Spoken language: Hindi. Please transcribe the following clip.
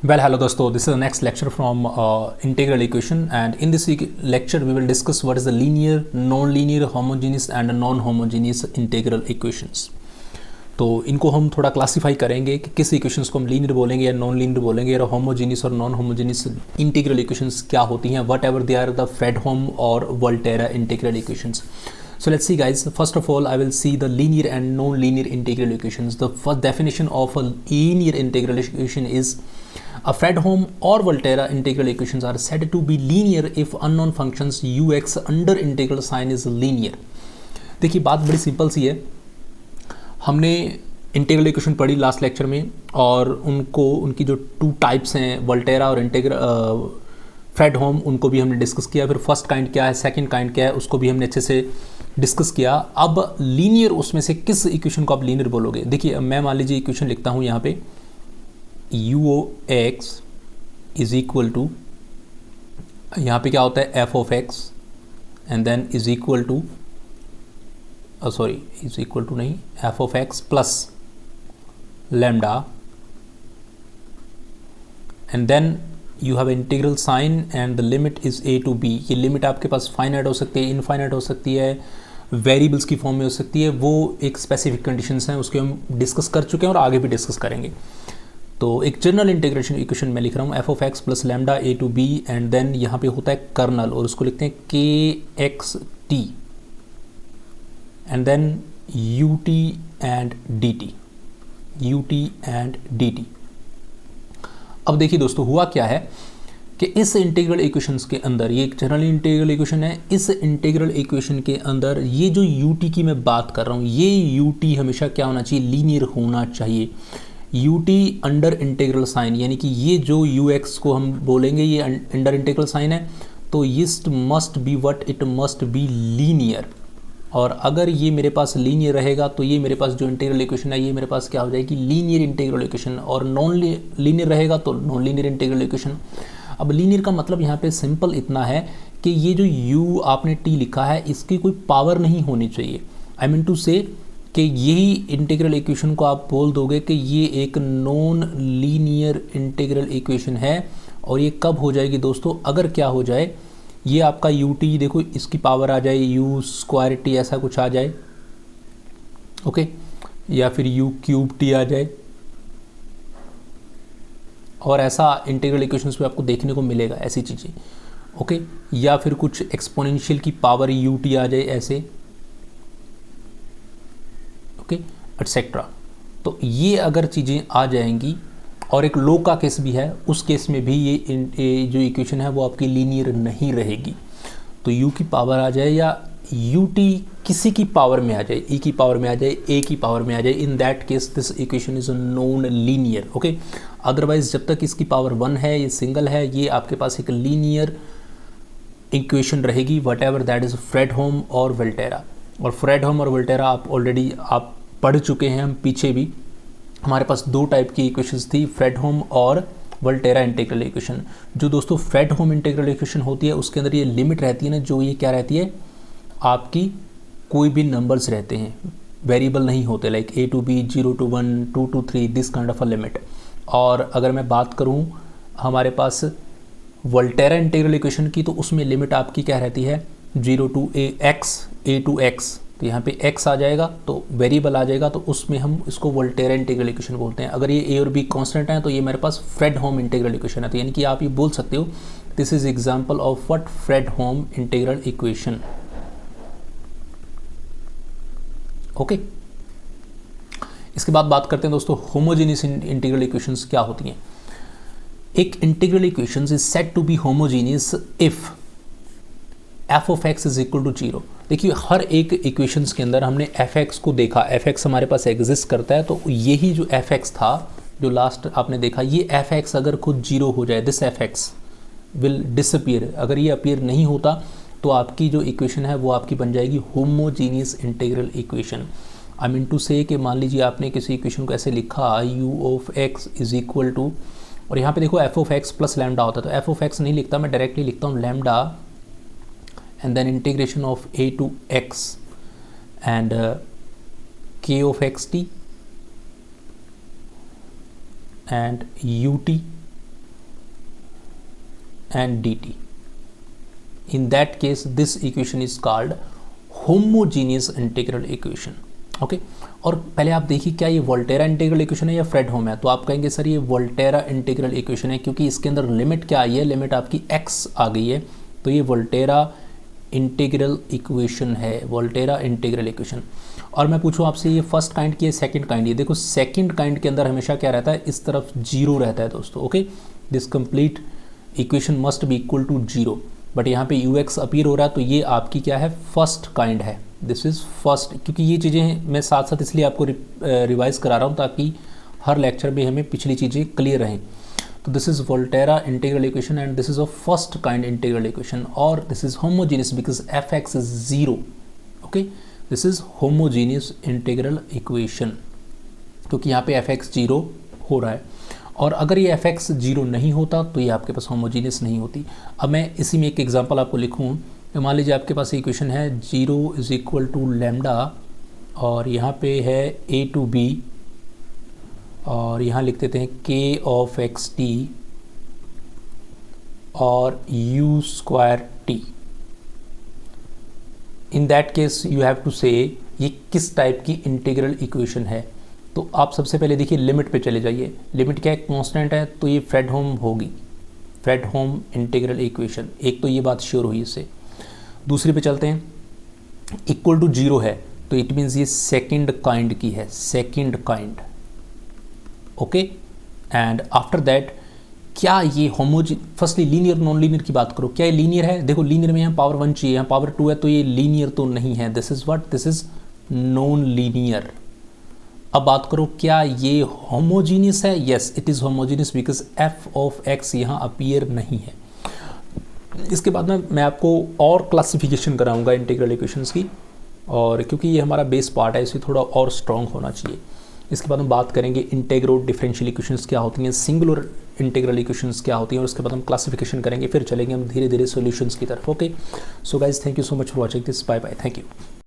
Well, hello dosto. This is the next lecture from integral equation, and in this lecture we will discuss what is the linear, non-linear, homogeneous and non-homogeneous integral equations. तो इनको हम थोड़ा क्लासीफाई करेंगे कि किस इक्वेशंस को हम लीनियर बोलेंगे या नॉन लीनियर बोलेंगे, या होमोजीनियस और नॉन होमोजीनियस इंटीग्रल इक्वेशंस क्या होती हैं, whatever they are the Fredholm और Volterra integral equations. So let's see guys, first of all I will see the linear and non-linear integral equations. The first definition of a linear integral equation is a Fredholm or Volterra integral equations are said to be linear if unknown functions ux under integral sign is linear. देखिए बात बड़ी सिंपल सी है. हमने इंटीग्रल इक्वेशन पढ़ी लास्ट लेक्चर में, और उनकी जो टू टाइप्स हैं वोल्टेरा और इंटीग्रल फ्रेडहोम, उनको भी हमने डिस्कस किया. फिर फर्स्ट काइंड क्या है, सेकंड काइंड क्या है, उसको भी हमने अच्छे से डिस्कस किया. अब लीनियर, उसमें से किस इक्वेशन को आप लीनियर बोलोगे. देखिए मैं मान लीजिए इक्वेशन लिखता हूँ यहाँ पे, U X is equal to, यहाँ पे क्या होता है F of X, and then is equal to is equal to नहीं, F of X plus lambda, and then you have integral sign and the limit is A to B. ये लिमिट आपके पास फाइनाइट हो सकती है, इनफाइनाइट हो सकती है, वेरिएबल्स की फॉर्म में हो सकती है. वो एक स्पेसिफिक कंडीशंस हैं, उसके हम डिस्कस कर चुके हैं और आगे भी डिस्कस करेंगे. तो एक जनरल इंटीग्रेशन इक्वेशन में लिख रहा हूँ, F of X plus lambda A to B, and then यहाँ पे होता है कर्नल, और उसको लिखते हैं के X T, and then U T and D T, U T and D T. अब देखिए दोस्तों, हुआ क्या है कि इस इंटीग्रल इक्वेशंस के अंदर, ये एक जनरल इंटीग्रल इक्वेशन है, इस इंटीग्रल इक्वेशन के अंदर ये जो यू टी की मैं बात कर रहा हूँ, ये यू टी हमेशा क्या होना चाहिए, लीनियर होना चाहिए. U T under integral sign, यानी कि ये जो यू एक्स को हम बोलेंगे ये अंडर इंटीग्रल साइन है, तो it must be what, it must be linear. और अगर ये मेरे पास लीनियर रहेगा तो ये मेरे पास जो इंटीग्रल इक्वेशन है ये मेरे पास क्या हो जाएगी, लीनियर इंटीग्रल इक्वेशन. और नॉन लीनियर रहेगा तो नॉन लीनियर इंटीग्रल इक्वेशन. अब लीनियर का मतलब यहाँ पे सिंपल इतना है कि ये जो u आपने t लिखा है इसकी कोई पावर नहीं होनी चाहिए. आई मीन टू से कि यही इंटीग्रल इक्वेशन को आप बोल दोगे कि ये एक नॉन लीनियर इंटीग्रल इक्वेशन है. और ये कब हो जाएगी दोस्तों, अगर क्या हो जाए, ये आपका यू टी देखो इसकी पावर आ जाए यू स्क्वायर टी, ऐसा कुछ आ जाए, ओके, या फिर यू क्यूब टी आ जाए, और ऐसा इंटीग्रल इक्वेशंस में आपको देखने को मिलेगा ऐसी चीज़ें, ओके. या फिर कुछ एक्सपोनेंशियल की पावर यू टी आ जाए ऐसे, ओके, एटसेट्रा. तो ये अगर चीज़ें आ जाएंगी, और एक लो का केस भी है, उस केस में भी ये जो इक्वेशन है वो आपकी लीनियर नहीं रहेगी. तो u की पावर आ जाए या ut किसी की पावर में आ जाए, e की पावर में आ जाए, a की पावर में आ जाए, इन that case this equation is non linear, okay. Otherwise जब तक इसकी पावर 1 है, ये सिंगल है, ये आपके पास एक लीनियर इक्वेशन रहेगी, what ever that is Fredholm और वोल्टेरा. और फ्रेडहोम और वोल्टेरा आप ऑलरेडी आप पढ़ चुके हैं, हम पीछे भी हमारे पास दो टाइप की इक्वेशंस थी, फ्रेडहोम और वोल्टेरा इंटीग्रल इक्वेशन. जो दोस्तों फ्रेडहोम इंटीग्रल इक्वेशन होती है उसके अंदर ये लिमिट रहती है ना, जो ये क्या रहती है आपकी, कोई भी नंबर्स रहते हैं, वेरिएबल नहीं होते, like a to b, 0 to 1, 2 to 3, this kind of a limit. और अगर मैं बात करूं हमारे पास वोल्टेरा इंटीग्रल इक्वेशन की, तो उसमें लिमिट आपकी क्या रहती है, 0 to a to x. तो यहाँ पे x आ जाएगा तो वेरिएबल आ जाएगा, तो उसमें हम इसको वोल्टेरा इंटीग्रल इक्वेशन बोलते हैं. अगर ये a और b कांस्टेंट हैं तो ये मेरे पास फ्रेडहोम इंटीग्रल इक्वेशन है. तो यानी कि आप ये बोल सकते हो this is example of what, Fredholm integral equation, okay. इसके बाद बात करते हैं दोस्तों होमोजेनियस इंटीग्रल इक्वेशंस क्या होती हैं. एक integral equations is said to be homogeneous if F of X is equal to 0. देखिए हर एक इक्वेशंस के अंदर हमने एफ एक्स को देखा, एफ एक्स हमारे पास एग्जिस्ट करता है, तो यही जो एफ एक्स था जो लास्ट आपने देखा, ये एफ एक्स अगर खुद 0 हो जाए, this F x will disappear. अगर ये अपीयर नहीं होता तो आपकी जो इक्वेशन है वो आपकी बन जाएगी homogeneous integral equation. I mean to say कि मान लीजिए आपने किसी इक्वेशन को ऐसे लिखा, U of X is equal to, और यहाँ पे देखो F of X plus lambda होता है, तो एफ ऑफ एक्स नहीं लिखता मैं, डायरेक्टली लिखता हूँ lambda and then integration of a to x and k of xt and ut and dt. In that case this equation is called homogeneous integral equation. Okay और पहले आप देखिए क्या ये वोल्टेरा इंटीग्रल इक्वेशन है या फ्रेडहोम है, तो आप कहेंगे सर ये वोल्टेरा इंटीग्रल इक्वेशन है क्योंकि इसके अंदर लिमिट क्या आई है, लिमिट आपकी x आ गई है, तो ये वोल्टेरा इंटीग्रल इक्वेशन है, वोल्टेरा इंटीग्रल इक्वेशन। और मैं पूछूं आपसे ये फर्स्ट काइंड की है सेकंड काइंड, ये देखो सेकंड काइंड के अंदर हमेशा क्या रहता है, इस तरफ जीरो रहता है दोस्तों। Okay this complete equation must be equal to zero, but यहाँ पे ux अपीयर हो रहा है, तो ये आपकी क्या है, फर्स्ट काइंड है, दिस इज़ फर्स्ट। क्योंकि ये चीज़ें मैं साथ साथ इसलिए आपको रिवाइज करा रहा हूँ ताकि हर लेक्चर में हमें पिछली चीज़ें क्लियर रहें। तो this is Volterra integral equation and this is a first kind integral equation, और this is homogeneous because fx is zero. Okay this is homogeneous integral equation क्योंकि यहाँ पे fx जीरो हो रहा है, और अगर ये fx जीरो नहीं होता तो ये आपके पास होमोजीनियस नहीं होती। अब मैं इसी में एक एग्जांपल आपको लिखूँ, मान लीजिए आपके पास इक्वेशन है 0 इज इक्वल टू लैम्डा, और यहाँ पे है a टू b, और यहाँ लिख देते हैं k ऑफ एक्स टी और u square t। In that case you have to say ये किस टाइप की इंटीग्रल इक्वेशन है। तो आप सबसे पहले देखिए लिमिट पे चले जाइए, लिमिट क्या है, कांस्टेंट है, तो ये फ्रेडहोम होगी, फ्रेडहोम इंटीग्रल इक्वेशन। एक तो ये बात श्योर हुई इससे। दूसरी पे चलते हैं, इक्वल टू जीरो है तो इट मीन्स ये सेकंड काइंड की है, second kind. Okay and after that क्या ये फर्स्टली लीनियर नॉन लीनियर की बात करो, क्या ये लीनियर है, देखो लीनियर में यहाँ पावर 1 चाहिए, यहाँ पावर 2 है, तो ये लीनियर तो नहीं है, this is what, this is non linear. अब बात करो क्या ये होमोजीनियस है, yes it is homogeneous because f of x यहाँ अपीयर नहीं है। इसके बाद में मैं आपको और क्लासिफिकेशन कराऊंगा इंटीग्रल इक्वेशंस की, और क्योंकि ये हमारा बेस पार्ट है इसे थोड़ा और स्ट्रॉन्ग होना चाहिए। इसके बाद हम बात करेंगे इंटीग्रो डिफरेंशियल इक्वेशंस क्या होती हैं, सिंगुलर इंटीग्रल इक्वेशंस क्या होती हैं, और उसके बाद हम क्लासिफिकेशन करेंगे, फिर चलेंगे हम धीरे धीरे सॉल्यूशंस की तरफ। Okay so guys thank you so much for watching this, bye bye, thank you.